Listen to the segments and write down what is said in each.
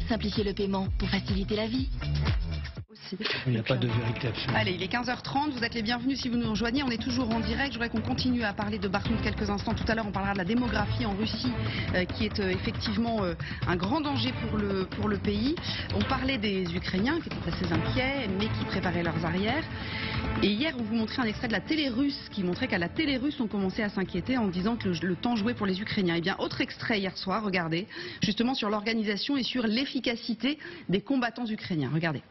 simplifier le paiement pour faciliter la vie. Il n'y a pas de vérité absolue. Allez, il est 15h30, vous êtes les bienvenus si vous nous rejoignez, on est toujours en direct. Je voudrais qu'on continue à parler de Bakhmout quelques instants. Tout à l'heure, on parlera de la démographie en Russie, qui est effectivement un grand danger pour le pays. On parlait des Ukrainiens qui étaient assez inquiets, mais qui préparaient leurs arrières. Et hier, on vous montrait un extrait de la télé russe qui montrait qu'à la télé russe, on commençait à s'inquiéter en disant que le temps jouait pour les Ukrainiens. Et bien, autre extrait hier soir, regardez, justement sur l'organisation et sur l'efficacité des combattants ukrainiens. Regardez.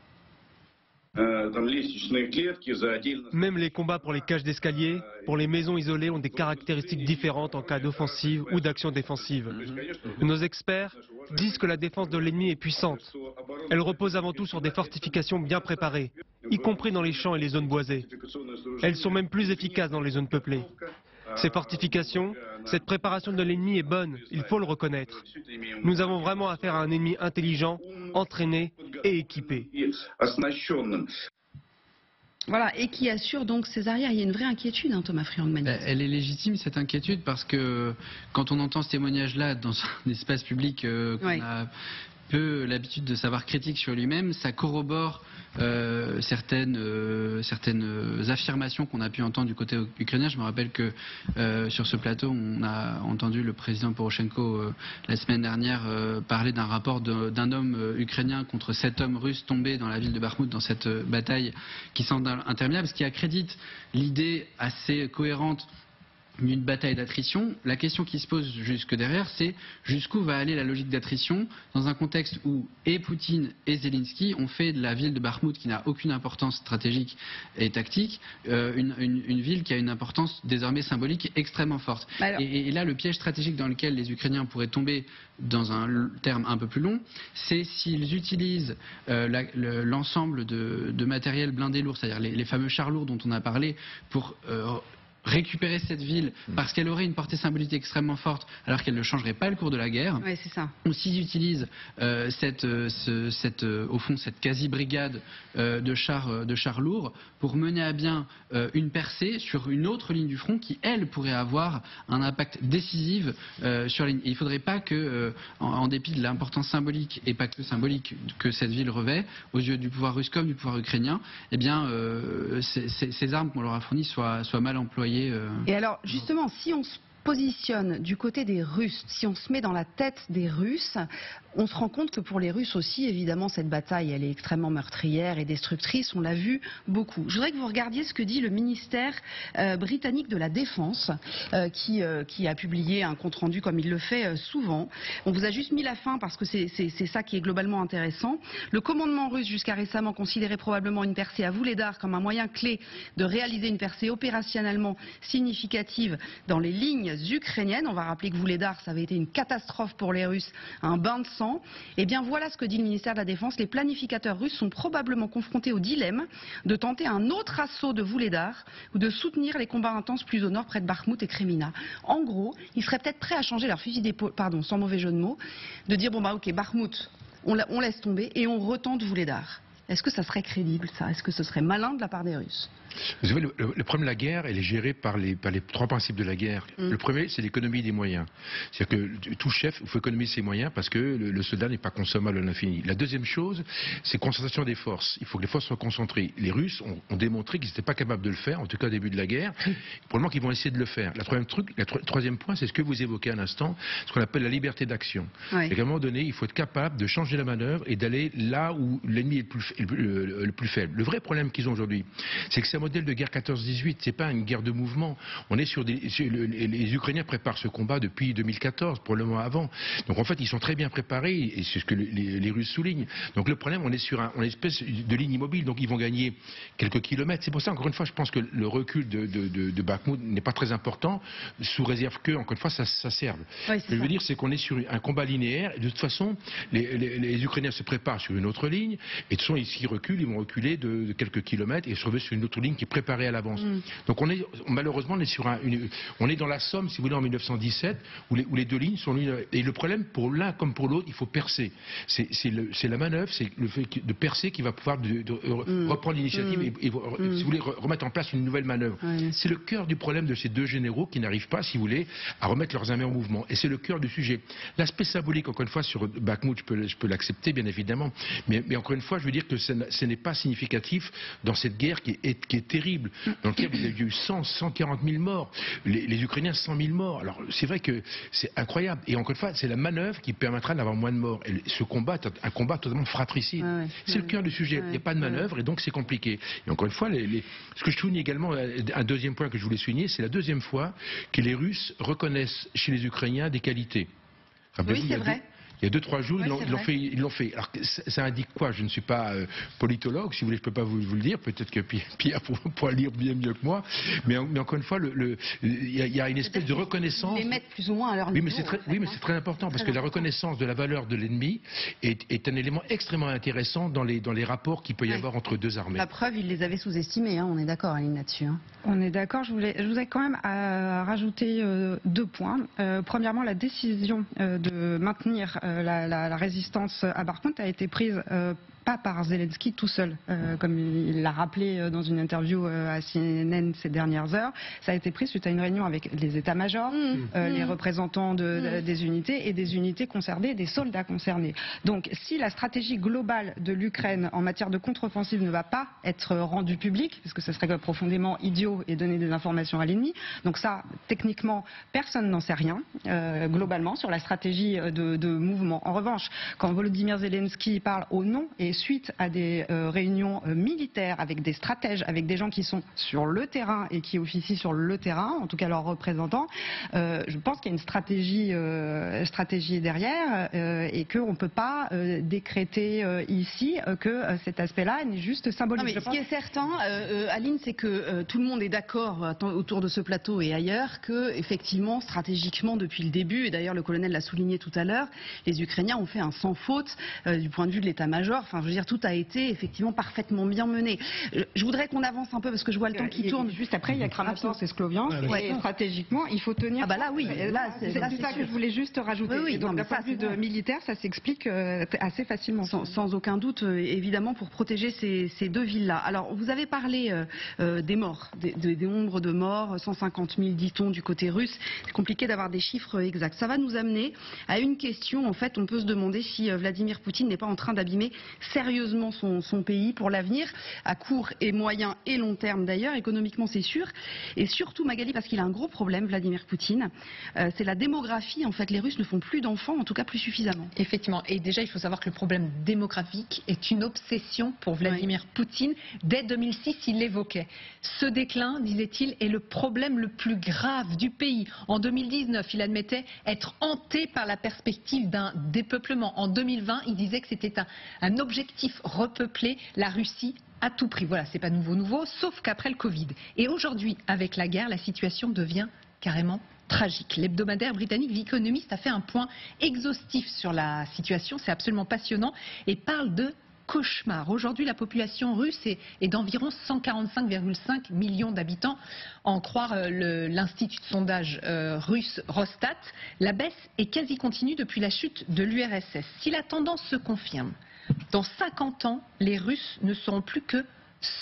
Même les combats pour les cages d'escalier, pour les maisons isolées ont des caractéristiques différentes en cas d'offensive ou d'action défensive. Nos experts disent que la défense de l'ennemi est puissante. Elle repose avant tout sur des fortifications bien préparées, y compris dans les champs et les zones boisées. Elles sont même plus efficaces dans les zones peuplées. Ces fortifications, cette préparation de l'ennemi est bonne, il faut le reconnaître. Nous avons vraiment affaire à un ennemi intelligent, entraîné et équipé. Voilà, et qui assure donc ses arrières. Il y a une vraie inquiétude, hein, Thomas Friandman. Elle est légitime, cette inquiétude, parce que quand on entend ce témoignage-là dans un espace public qu'on a peu l'habitude de savoir critique sur lui-même, ça corrobore certaines affirmations qu'on a pu entendre du côté ukrainien. Je me rappelle que sur ce plateau, on a entendu le président Poroshenko la semaine dernière parler d'un rapport d'un homme ukrainien contre 7 hommes russes tombés dans la ville de Bakhmout dans cette bataille qui semble interminable, ce qui accrédite l'idée assez cohérente d'une bataille d'attrition. La question qui se pose jusque derrière, c'est jusqu'où va aller la logique d'attrition dans un contexte où et Poutine et Zelensky ont fait de la ville de Bakhmout, qui n'a aucune importance stratégique et tactique, une ville qui a une importance désormais symbolique extrêmement forte. Et là, le piège stratégique dans lequel les Ukrainiens pourraient tomber, dans un terme un peu plus long, c'est s'ils utilisent l'ensemble de matériel blindé lourd, c'est-à-dire les fameux chars lourds dont on a parlé, pour récupérer cette ville parce qu'elle aurait une portée symbolique extrêmement forte alors qu'elle ne changerait pas le cours de la guerre. Oui, c'est ça. Ou s'ils utilisent au fond cette quasi-brigade de chars lourds pour mener à bien une percée sur une autre ligne du front qui, elle, pourrait avoir un impact décisif sur la ligne. Et il ne faudrait pas que, en dépit de l'importance symbolique et pas que symbolique que cette ville revêt, aux yeux du pouvoir russe comme du pouvoir ukrainien, eh bien, ces armes qu'on leur a fournies soient mal employées. Et alors, justement, si on se positionne du côté des Russes, si on se met dans la tête des Russes, on se rend compte que pour les Russes aussi, évidemment, cette bataille, elle est extrêmement meurtrière et destructrice. On l'a vu beaucoup. Je voudrais que vous regardiez ce que dit le ministère britannique de la Défense, qui a publié un compte-rendu comme il le fait souvent. On vous a juste mis la fin parce que c'est ça qui est globalement intéressant. Le commandement russe, jusqu'à récemment, considérait probablement une percée à Vuhledar comme un moyen clé de réaliser une percée opérationnellement significative dans les lignes ukrainiennes. On va rappeler que Vuhledar, ça avait été une catastrophe pour les Russes, un bain de sang. Eh bien voilà ce que dit le ministère de la Défense. Les planificateurs russes sont probablement confrontés au dilemme de tenter un autre assaut de Vuhledar ou de soutenir les combats intenses plus au nord près de Bakhmout et Kremina. En gros, ils seraient peut-être prêts à changer leur fusil d'épaule, pardon, sans mauvais jeu de mots, de dire bon bah ok, Bakhmout, on laisse tomber et on retente Vuhledar. Est-ce que ça serait crédible, ça? Est-ce que ce serait malin de la part des Russes? Vous savez, le problème de la guerre, elle est gérée par les 3 principes de la guerre. Le premier, c'est l'économie des moyens. C'est-à-dire que tout chef, il faut économiser ses moyens parce que le soldat n'est pas consommable à l'infini. La deuxième chose, c'est concentration des forces. Il faut que les forces soient concentrées. Les Russes ont démontré qu'ils n'étaient pas capables de le faire, en tout cas au début de la guerre. Probablement qu'ils vont essayer de le faire. Le troisième point, c'est ce que vous évoquez à l'instant, ce qu'on appelle la liberté d'action. Ouais. Et qu'à un moment donné, il faut être capable de changer la manœuvre et d'aller là où l'ennemi est le plus faible. Le vrai problème qu'ils ont aujourd'hui, c'est que c'est un modèle de guerre 14-18, c'est pas une guerre de mouvement. On est les Ukrainiens préparent ce combat depuis 2014, probablement avant. Donc en fait, ils sont très bien préparés et c'est ce que les Russes soulignent. Donc le problème, on est sur une espèce de ligne immobile, donc ils vont gagner quelques kilomètres. C'est pour ça, encore une fois, je pense que le recul de Bakhmout n'est pas très important, sous réserve que, encore une fois, ça serve. Ouais, ce que je veux dire, c'est qu'on est sur un combat linéaire et de toute façon, les Ukrainiens se préparent sur une autre ligne et de toute façon, s'ils reculent, ils vont reculer de quelques kilomètres et se retrouver sur une autre ligne qui est préparée à l'avance. Donc malheureusement, on est dans la Somme, si vous voulez, en 1917, où les deux lignes sont l'une. Et le problème, pour l'un comme pour l'autre, il faut percer. C'est la manœuvre, c'est le fait de percer qui va pouvoir reprendre l'initiative et, si vous voulez, remettre en place une nouvelle manœuvre. C'est le cœur du problème de ces deux généraux qui n'arrivent pas, si vous voulez, à remettre leurs armées en mouvement. Et c'est le cœur du sujet. L'aspect symbolique, encore une fois, sur Bakhmout, je peux l'accepter, bien évidemment. Mais encore une fois, je veux dire que ce n'est pas significatif dans cette guerre qui est terrible, dans laquelle il y a eu 140 000 morts, les Ukrainiens 100 000 morts. Alors c'est vrai que c'est incroyable. Et encore une fois, c'est la manœuvre qui permettra d'avoir moins de morts. Et ce combat est un combat totalement fratricide. C'est le cœur du sujet. Il n'y a pas de manœuvre et donc c'est compliqué. Et encore une fois, ce que je souligne également, un deuxième point que je voulais souligner, c'est la deuxième fois que les Russes reconnaissent chez les Ukrainiens des qualités. Oui, c'est vrai. Il y a 2-3 jours, ils l'ont fait. Alors, ça indique quoi? Je ne suis pas politologue, si vous voulez, je ne peux pas vous le dire. Peut-être que Pierre pourra lire bien mieux que moi. Mais encore une fois, il y a une espèce de reconnaissance. Les mettre plus ou moins à leur niveau. Oui, mais c'est très important, parce que la reconnaissance de la valeur de l'ennemi est un élément extrêmement intéressant dans les rapports qu'il peut y avoir entre deux armées. La preuve, ils les avaient sous-estimés, on est d'accord, Aline, là-dessus. On est d'accord. Je voudrais quand même rajouter 2 points. Premièrement, la décision de maintenir la résistance à Bakhmout a été prise pas par Zelensky tout seul, comme il l'a rappelé dans une interview à CNN ces dernières heures. Ça a été pris suite à une réunion avec les états-majors, les représentants des unités et des unités concernées, des soldats concernés. Donc si la stratégie globale de l'Ukraine en matière de contre-offensive ne va pas être rendue publique, parce que ce serait profondément idiot et donner des informations à l'ennemi, donc ça, techniquement, personne n'en sait rien, globalement, sur la stratégie de mouvement. En revanche, quand Volodymyr Zelensky parle au nom et suite à des réunions militaires avec des stratèges, avec des gens qui sont sur le terrain et qui officient sur le terrain, en tout cas leurs représentants, je pense qu'il y a une stratégie derrière et qu'on ne peut pas décréter ici que cet aspect-là n'est juste symbolique. Non, mais ce qui est certain, Aline, c'est que tout le monde est d'accord autour de ce plateau et ailleurs que, effectivement, stratégiquement, depuis le début, et d'ailleurs le colonel l'a souligné tout à l'heure, les Ukrainiens ont fait un sans faute du point de vue de l'état-major. Enfin, je veux dire, tout a été effectivement parfaitement bien mené. Je voudrais qu'on avance un peu parce que je vois le temps qui tourne. Juste après, il y a Kramatorsk et Sloviansk. Et stratégiquement, il faut tenir. Ah bah là, oui. C'est ça que je voulais juste rajouter. Oui, donc, d'un point de vue militaire, ça s'explique assez facilement. Sans aucun doute, évidemment, pour protéger ces deux villes-là. Alors, vous avez parlé des morts, des nombres de morts, 150 000, dit-on, du côté russe. C'est compliqué d'avoir des chiffres exacts. Ça va nous amener à une question. En fait, on peut se demander si Vladimir Poutine n'est pas en train d'abîmer sérieusement son pays pour l'avenir, à court et moyen et long terme d'ailleurs, économiquement c'est sûr, et surtout Magali, parce qu'il a un gros problème, Vladimir Poutine, c'est la démographie. En fait, les Russes ne font plus d'enfants, en tout cas plus suffisamment. Effectivement, et déjà il faut savoir que le problème démographique est une obsession pour Vladimir Poutine. Dès 2006, il l'évoquait. Ce déclin, disait-il, est le problème le plus grave du pays. En 2019, il admettait être hanté par la perspective d'un dépeuplement. En 2020, il disait que c'était un objectif: repeupler la Russie à tout prix. Voilà, c'est pas nouveau, sauf qu'après le Covid. Et aujourd'hui, avec la guerre, la situation devient carrément tragique. L'hebdomadaire britannique The Economist a fait un point exhaustif sur la situation, c'est absolument passionnant, et parle de cauchemar. Aujourd'hui, la population russe est d'environ 145,5 millions d'habitants, en croire l'institut de sondage russe Rosstat. La baisse est quasi continue depuis la chute de l'URSS. Si la tendance se confirme, dans 50 ans, les Russes ne seront plus que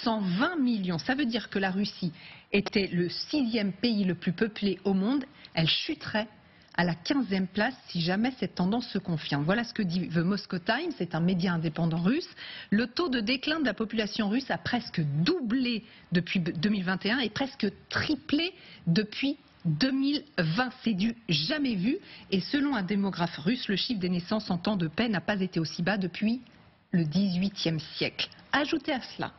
120 millions. Ça veut dire que la Russie était le 6e pays le plus peuplé au monde. Elle chuterait à la 15e place si jamais cette tendance se confirme. Voilà ce que dit The Moscow Times, c'est un média indépendant russe. Le taux de déclin de la population russe a presque doublé depuis 2021 et presque triplé depuis 2020. C'est du jamais vu. Et selon un démographe russe, le chiffre des naissances en temps de paix n'a pas été aussi bas depuis le XVIIIe siècle. Ajoutez à cela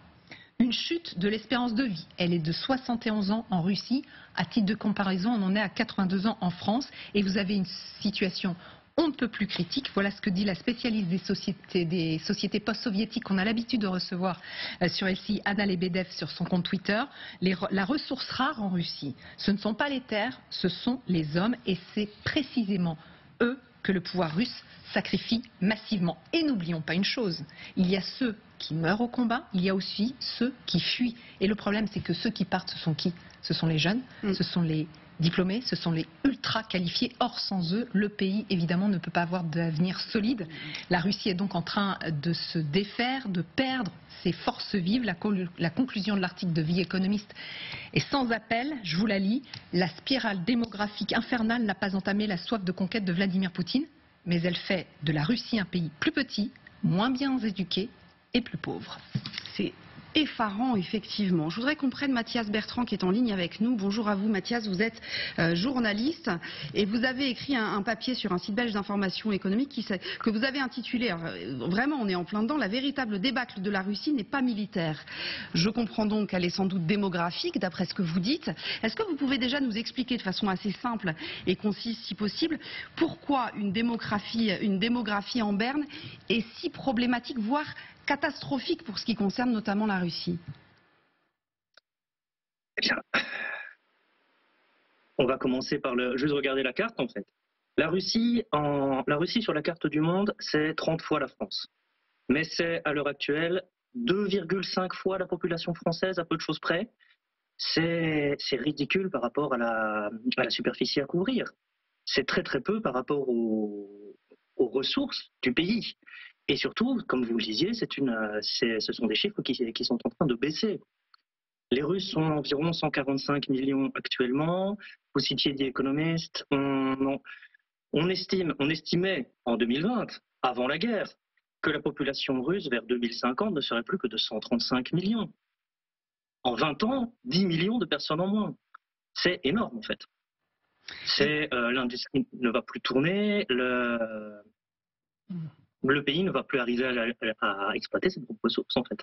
une chute de l'espérance de vie. Elle est de 71 ans en Russie. À titre de comparaison, on en est à 82 ans en France. Et vous avez une situation on ne peut plus critique. Voilà ce que dit la spécialiste des sociétés post-soviétiques qu'on a l'habitude de recevoir sur LCI, Anna Lebedev, sur son compte Twitter. La ressource rare en Russie, ce ne sont pas les terres, ce sont les hommes. Et c'est précisément eux que le pouvoir russe sacrifie massivement. Et n'oublions pas une chose, il y a ceux qui meurent au combat, il y a aussi ceux qui fuient. Et le problème, c'est que ceux qui partent, ce sont qui? Ce sont les jeunes, ce sont les diplômés, ce sont les ultra qualifiés. Or, sans eux, le pays, évidemment, ne peut pas avoir d'avenir solide. La Russie est donc en train de se défaire, de perdre ses forces vives. La conclusion de l'article de The Economist est sans appel. Je vous la lis. La spirale démographique infernale n'a pas entamé la soif de conquête de Vladimir Poutine, mais elle fait de la Russie un pays plus petit, moins bien éduqué et plus pauvre. C'est effarant, effectivement. Je voudrais qu'on prenne Mathias Bertrand qui est en ligne avec nous. Bonjour à vous, Mathias. Vous êtes journaliste et vous avez écrit un papier sur un site belge d'information économique que vous avez intitulé, vraiment on est en plein dedans, la véritable débâcle de la Russie n'est pas militaire. Je comprends donc qu'elle est sans doute démographique, d'après ce que vous dites. Est-ce que vous pouvez déjà nous expliquer de façon assez simple et concise, si possible, pourquoi une démographie en berne est si problématique, voire catastrophique pour ce qui concerne notamment la Russie? Eh bien, on va commencer par juste regarder la carte en fait. La Russie sur la carte du monde, c'est 30 fois la France. Mais c'est à l'heure actuelle 2,5 fois la population française, à peu de choses près. C'est ridicule par rapport à la superficie à couvrir. C'est très très peu par rapport aux ressources du pays. Et surtout, comme vous le disiez, ce sont des chiffres qui sont en train de baisser. Les Russes sont environ 145 millions actuellement. Vous citiez The Economist. On estimait en 2020, avant la guerre, que la population russe vers 2050 ne serait plus que de 135 millions. En 20 ans, 10 millions de personnes en moins. C'est énorme en fait. L'industrie ne va plus tourner, le pays ne va plus arriver à exploiter ses propres ressources en fait.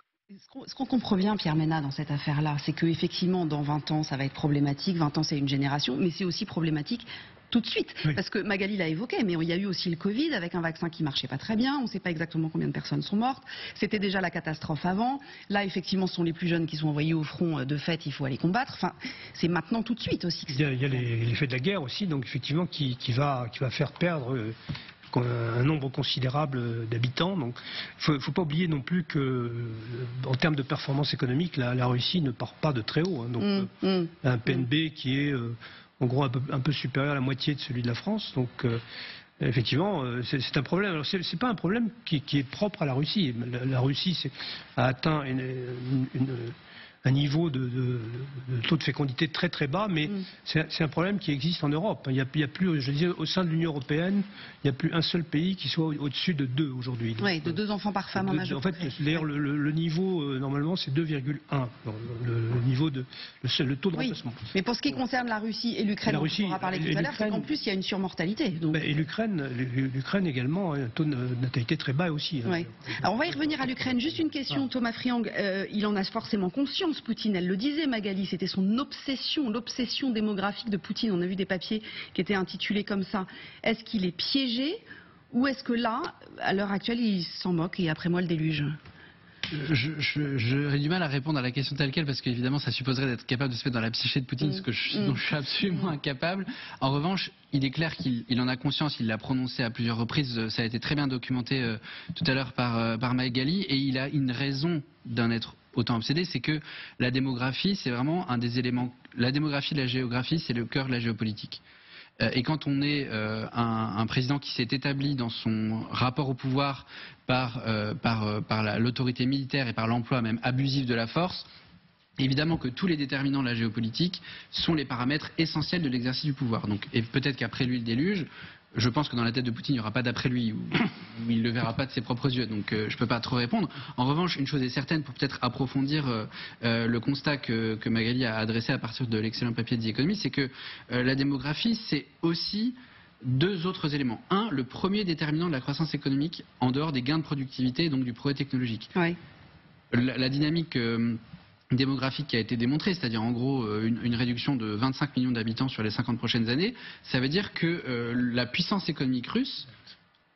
Ce qu'on comprend bien, Pierre Menat, dans cette affaire-là, c'est qu'effectivement, dans 20 ans, ça va être problématique. 20 ans, c'est une génération, mais c'est aussi problématique tout de suite. Oui. Parce que Magali l'a évoqué, mais il y a eu aussi le Covid, avec un vaccin qui marchait pas très bien. On ne sait pas exactement combien de personnes sont mortes. C'était déjà la catastrophe avant. Là, effectivement, ce sont les plus jeunes qui sont envoyés au front. De fait, il faut aller combattre. Enfin, c'est maintenant tout de suite aussi. Il y a l'effet de la guerre aussi, donc effectivement, qui va faire perdre un nombre considérable d'habitants. Donc, il faut pas oublier non plus que, en termes de performance économique, la Russie ne part pas de très haut. Hein. Donc, un PNB qui est en gros un peu supérieur à la moitié de celui de la France. Donc, effectivement, c'est un problème. Alors, c'est pas un problème qui est propre à la Russie. La Russie a atteint un niveau de taux de fécondité très très bas, mais c'est un problème qui existe en Europe. Il y a plus, je disais, au sein de l'Union européenne, il n'y a plus un seul pays qui soit au-dessus de 2 aujourd'hui. Oui, de 2 enfants par femme en âge. En fait, d'ailleurs, le niveau, normalement, c'est 2,1. Le taux de remplacement. Mais pour ce qui concerne la Russie et l'Ukraine, dont on aura parlé tout à l'heure, c'est qu'en plus, il y a une surmortalité. Donc... Et l'Ukraine également, un taux de natalité très bas aussi. Oui. Alors, on va y revenir à l'Ukraine. Juste une question, Thomas Friang. Il en a forcément conscience. Poutine, elle le disait, Magali, c'était son obsession, l'obsession démographique de Poutine. On a vu des papiers qui étaient intitulés comme ça. Est-ce qu'il est piégé ou est-ce que là, à l'heure actuelle, il s'en moque et après moi le déluge? J'aurais du mal à répondre à la question telle quelle parce qu'évidemment ça supposerait d'être capable de se mettre dans la psyché de Poutine, ce dont je suis absolument incapable. En revanche, il est clair qu'il en a conscience, il l'a prononcé à plusieurs reprises, ça a été très bien documenté tout à l'heure par Magali, et il a une raison d'en être autant obsédé, c'est que la démographie, c'est vraiment un des éléments. La démographie de la géographie, c'est le cœur de la géopolitique. Et quand on est un président qui s'est établi dans son rapport au pouvoir par l'autorité militaire et par l'emploi même abusif de la force, évidemment que tous les déterminants de la géopolitique sont les paramètres essentiels de l'exercice du pouvoir. Donc, et peut-être qu'après lui le déluge, je pense que dans la tête de Poutine, il n'y aura pas d'après lui, ou il ne le verra pas de ses propres yeux, donc je ne peux pas trop répondre. En revanche, une chose est certaine, pour peut-être approfondir le constat que Magali a adressé à partir de l'excellent papier de The Economist, c'est que la démographie, c'est aussi 2 autres éléments. Un, le premier déterminant de la croissance économique, en dehors des gains de productivité et donc du progrès technologique. Oui. La dynamique démographique qui a été démontrée, c'est-à-dire en gros une réduction de 25 millions d'habitants sur les 50 prochaines années, ça veut dire que la puissance économique russe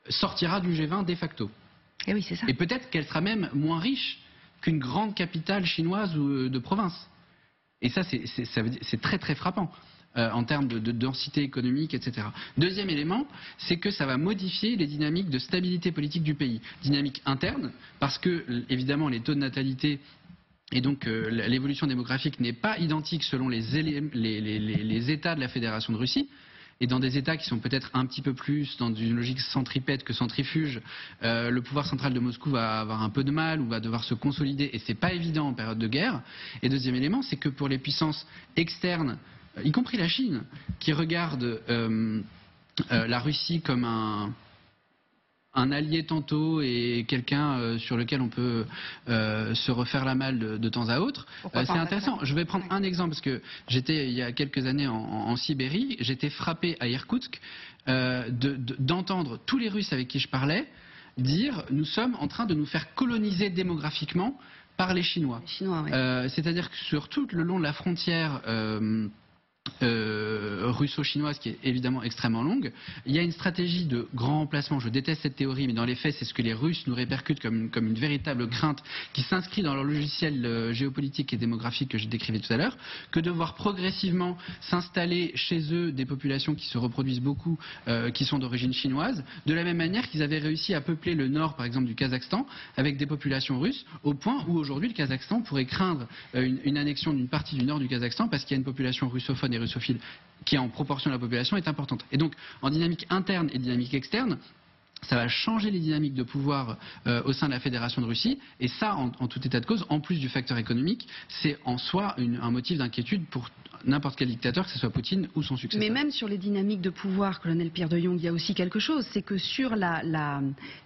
sortira du G20 de facto. Et oui, c'est ça. Et peut-être qu'elle sera même moins riche qu'une grande capitale chinoise ou de province. Et ça, c'est très très frappant. en termes de densité économique, etc. Deuxième élément, c'est que ça va modifier les dynamiques de stabilité politique du pays. Dynamique interne, parce que évidemment les taux de natalité et donc l'évolution démographique n'est pas identique selon les États de la Fédération de Russie. Et dans des États qui sont peut-être un petit peu plus dans une logique centripète que centrifuge, le pouvoir central de Moscou va avoir un peu de mal ou va devoir se consolider, et c'est pas évident en période de guerre. Et deuxième élément, c'est que pour les puissances externes, y compris la Chine, qui regarde la Russie comme un allié tantôt et quelqu'un sur lequel on peut se refaire la malle de temps à autre, c'est intéressant. Je vais prendre un exemple, parce que j'étais il y a quelques années en Sibérie, j'étais frappé à Irkoutsk d'entendre tous les Russes avec qui je parlais dire « nous sommes en train de nous faire coloniser démographiquement par les Chinois ». C'est-à-dire que sur tout le long de la frontière russo-chinoise, qui est évidemment extrêmement longue, il y a une stratégie de grand emplacement. Je déteste cette théorie, mais dans les faits, c'est ce que les Russes nous répercutent comme une véritable crainte qui s'inscrit dans leur logiciel géopolitique et démographique que je décrivais tout à l'heure, que de voir progressivement s'installer chez eux des populations qui se reproduisent beaucoup, qui sont d'origine chinoise, de la même manière qu'ils avaient réussi à peupler le nord, par exemple, du Kazakhstan, avec des populations russes, au point où aujourd'hui le Kazakhstan pourrait craindre une annexion d'une partie du nord du Kazakhstan parce qu'il y a une population russophone et russophile qui en proportion de la population est importante. Et donc en dynamique interne et dynamique externe, ça va changer les dynamiques de pouvoir au sein de la Fédération de Russie, et ça, en tout état de cause, en plus du facteur économique, c'est en soi un motif d'inquiétude pour n'importe quel dictateur, que ce soit Poutine ou son successeur. Mais même sur les dynamiques de pouvoir, colonel Pierre de Jong, il y a aussi quelque chose, c'est que sur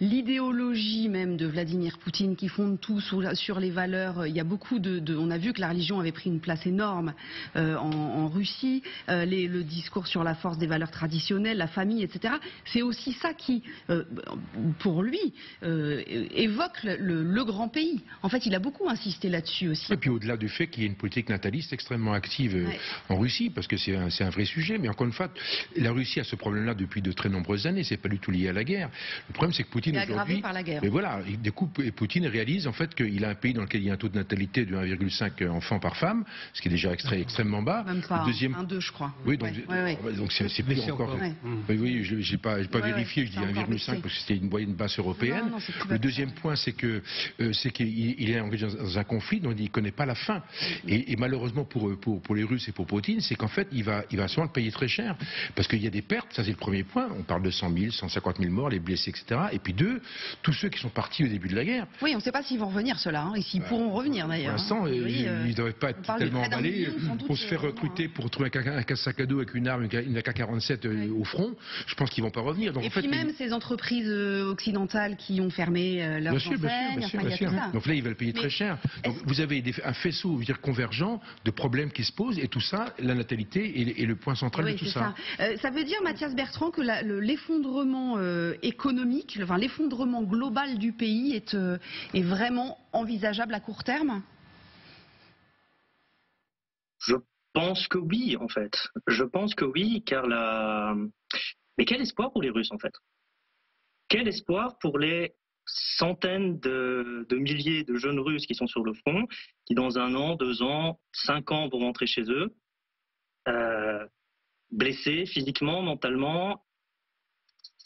l'idéologie même de Vladimir Poutine qui fonde tout sur les valeurs, il y a beaucoup on a vu que la religion avait pris une place énorme en Russie, le discours sur la force des valeurs traditionnelles, la famille, etc. C'est aussi ça qui pour lui, évoque le grand pays. En fait, il a beaucoup insisté là-dessus aussi. Et puis au-delà du fait qu'il y ait une politique nataliste extrêmement active en Russie, parce que c'est un vrai sujet, mais encore une fois, la Russie a ce problème-là depuis de très nombreuses années, c'est pas du tout lié à la guerre. Le problème, c'est que Poutine aujourd'hui... par la guerre. Mais voilà, du coup, Poutine réalise en fait qu'il a un pays dans lequel il y a un taux de natalité de 1,5 enfants par femme, ce qui est déjà extrêmement bas. Même pas, 1,2 je crois. Oui, donc c'est plus encore... Oui, je n'ai pas vérifié, je dis 1,5 parce que c'était une moyenne basse européenne. Le deuxième point, c'est qu'il est engagé dans un conflit dont il ne connaît pas la fin. Et malheureusement pour les Russes et pour Poutine, c'est qu'en fait, il va souvent le payer très cher. Parce qu'il y a des pertes, ça c'est le premier point. On parle de 100 000, 150 000 morts, les blessés, etc. Et puis deux, tous ceux qui sont partis au début de la guerre. Oui, on ne sait pas s'ils vont revenir ceux-là, et s'ils pourront revenir d'ailleurs. Pour l'instant, ils ne devraient pas être tellement emballés. Pour se faire recruter, pour trouver un sac à dos avec une arme, une AK-47 au front, je pense qu'ils ne vont pas revenir. Donc, et puis même ces entreprises occidentales qui ont fermé leurs enseignes. Bien sûr. Donc là, ils veulent payer très cher. Donc vous avez un faisceau convergent de problèmes qui se posent, et tout ça, la natalité est le point central de tout ça. Ça veut dire, Mathias Bertrand, que l'effondrement économique, enfin l'effondrement global du pays est vraiment envisageable à court terme ? Je pense que oui, en fait. Je pense que oui, car Mais quel espoir pour les Russes, en fait? Quel espoir pour les centaines de milliers de jeunes Russes qui sont sur le front, qui dans 1 an, 2 ans, 5 ans vont rentrer chez eux, blessés physiquement, mentalement.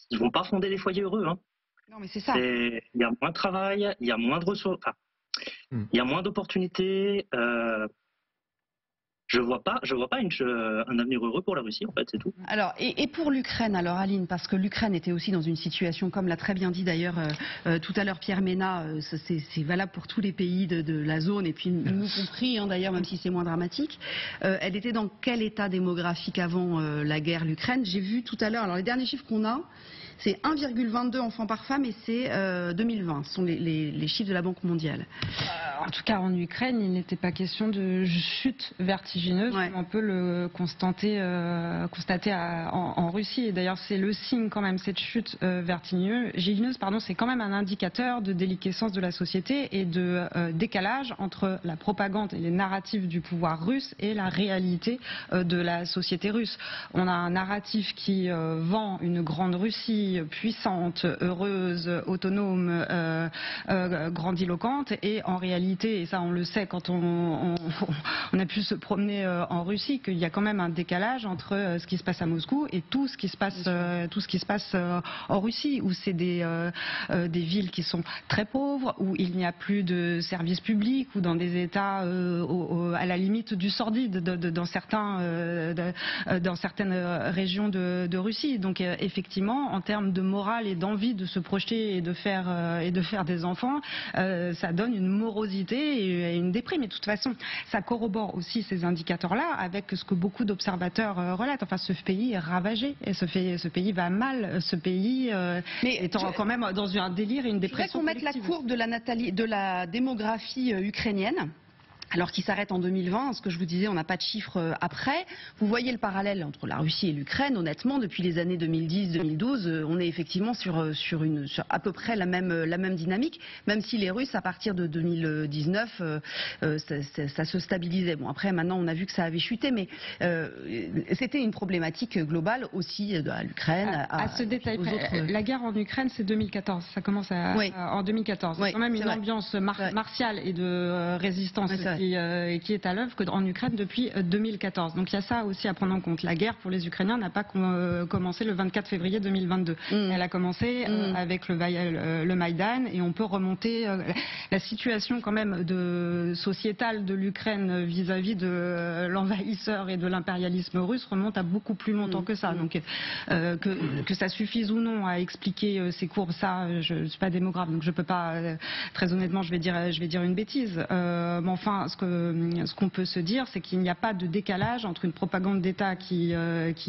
Ils vont pas fonder des foyers heureux. Hein. Non, mais c'est ça. Il y a moins de travail, il y a moins de ressources, il y a moins d'opportunités. Je vois pas un avenir heureux pour la Russie, en fait, c'est tout. Alors, et pour l'Ukraine, alors Aline, parce que l'Ukraine était aussi dans une situation, comme l'a très bien dit d'ailleurs tout à l'heure Pierre Ménat, c'est valable pour tous les pays de la zone, et puis nous compris d'ailleurs, même si c'est moins dramatique. Elle était dans quel état démographique avant la guerre, l'Ukraine? J'ai vu tout à l'heure, alors les derniers chiffres qu'on a, c'est 1,22 enfants par femme, et c'est 2020. Ce sont les chiffres de la Banque mondiale. En tout cas, en Ukraine, il n'était pas question de chute vertigineuse, comme on peut le constater en Russie. Et d'ailleurs, c'est le signe quand même, cette chute vertigineuse, c'est quand même un indicateur de déliquescence de la société et de décalage entre la propagande et les narratifs du pouvoir russe et la réalité de la société russe. On a un narratif qui vend une grande Russie pays puissante, heureuse, autonome, grandiloquente, et en réalité, et ça on le sait quand on a pu se promener en Russie, qu'il y a quand même un décalage entre ce qui se passe à Moscou et tout ce qui se passe en Russie, où c'est des villes qui sont très pauvres, où il n'y a plus de services publics, ou dans des états à la limite du sordide dans certaines régions de Russie. Donc effectivement, en termes de morale et d'envie de se projeter et de faire des enfants, ça donne une morosité et une déprime. Et de toute façon, ça corrobore aussi ces indicateurs-là avec ce que beaucoup d'observateurs relatent. Enfin, ce pays est ravagé, et ce pays va mal, ce pays est quand même dans un délire et une dépression. Je voudrais qu'on mette la courbe de la démographie ukrainienne. Alors qui s'arrête en 2020, ce que je vous disais, on n'a pas de chiffres après. Vous voyez le parallèle entre la Russie et l'Ukraine. Honnêtement, depuis les années 2010-2012, on est effectivement sur à peu près la même dynamique, même si les Russes, à partir de 2019, ça se stabilisait. Bon, après, maintenant, on a vu que ça avait chuté, mais c'était une problématique globale aussi à l'Ukraine. À ce détail, la guerre en Ukraine, c'est 2014. Ça commence en 2014. Oui, c'est quand même une ambiance martiale et de résistance qui est à l'œuvre en Ukraine depuis 2014. Donc il y a ça aussi à prendre en compte. La guerre pour les Ukrainiens n'a pas commencé le 24 février 2022. Elle a commencé avec le Maïdan, et on peut remonter la situation quand même sociétale de l'Ukraine vis-à-vis de l'envahisseur et de l'impérialisme russe remonte à beaucoup plus longtemps que ça. Donc que ça suffise ou non à expliquer ces courbes, ça, je ne suis pas démographe, donc je peux pas, très honnêtement, je vais dire une bêtise. Mais enfin, ce qu'on peut se dire, c'est qu'il n'y a pas de décalage entre une propagande d'État qui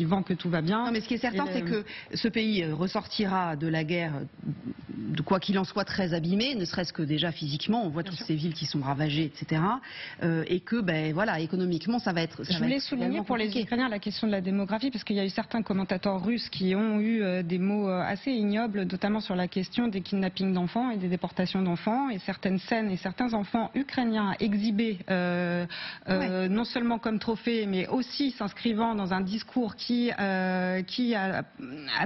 vend que tout va bien. Non, mais ce qui est certain, c'est que ce pays ressortira de la guerre, de quoi qu'il en soit, très abîmé, ne serait-ce que déjà physiquement. On voit toutes ces villes qui sont ravagées, etc. Et que, voilà, économiquement, ça va être. Je voulais souligner pour les Ukrainiens la question de la démographie, parce qu'il y a eu certains commentateurs russes qui ont eu des mots assez ignobles, notamment sur la question des kidnappings d'enfants et des déportations d'enfants, et certaines scènes et certains enfants ukrainiens exhibés non seulement comme trophée, mais aussi s'inscrivant dans un discours qui a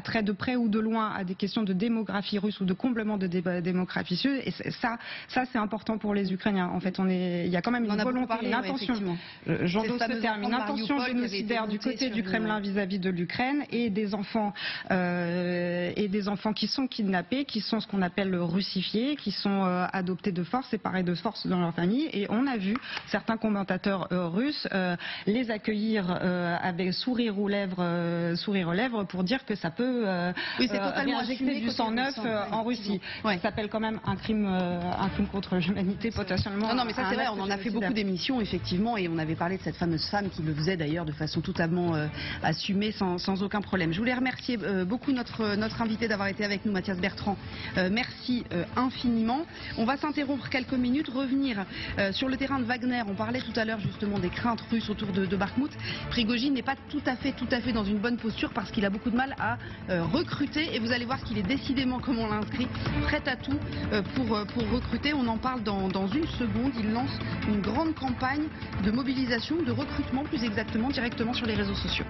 trait de près ou de loin à des questions de démographie russe ou de comblement de démographie russe. Et ça c'est important pour les Ukrainiens. En fait, il y a quand même une volonté, une intention. J'endosse ce terme, une intention génocidaire du côté du Kremlin vis-à-vis de l'Ukraine, et des enfants qui sont kidnappés, qui sont ce qu'on appelle russifiés, qui sont adoptés de force, séparés de force dans leur famille. Et on a vu certains commentateurs russes les accueillir avec sourire aux lèvres pour dire que ça peut réinjecter du sang neuf en Russie. Ça s'appelle quand même un crime contre l'humanité, potentiellement. Non, mais ça c'est vrai, on en a fait beaucoup d'émissions, effectivement, et on avait parlé de cette fameuse femme qui le faisait d'ailleurs de façon totalement assumée, sans aucun problème. Je voulais remercier beaucoup notre invité d'avoir été avec nous, Mathias Bertrand. Merci infiniment. On va s'interrompre quelques minutes, revenir sur le terrain de Wagner. On parlait tout à l'heure justement des craintes russes autour de Bakhmout. Prigojine n'est pas tout à fait dans une bonne posture, parce qu'il a beaucoup de mal à recruter, et vous allez voir qu'il est décidément, comme on l'a inscrit, prêt à tout pour recruter. On en parle dans une seconde. Il lance une grande campagne de mobilisation, de recrutement plus exactement, directement sur les réseaux sociaux.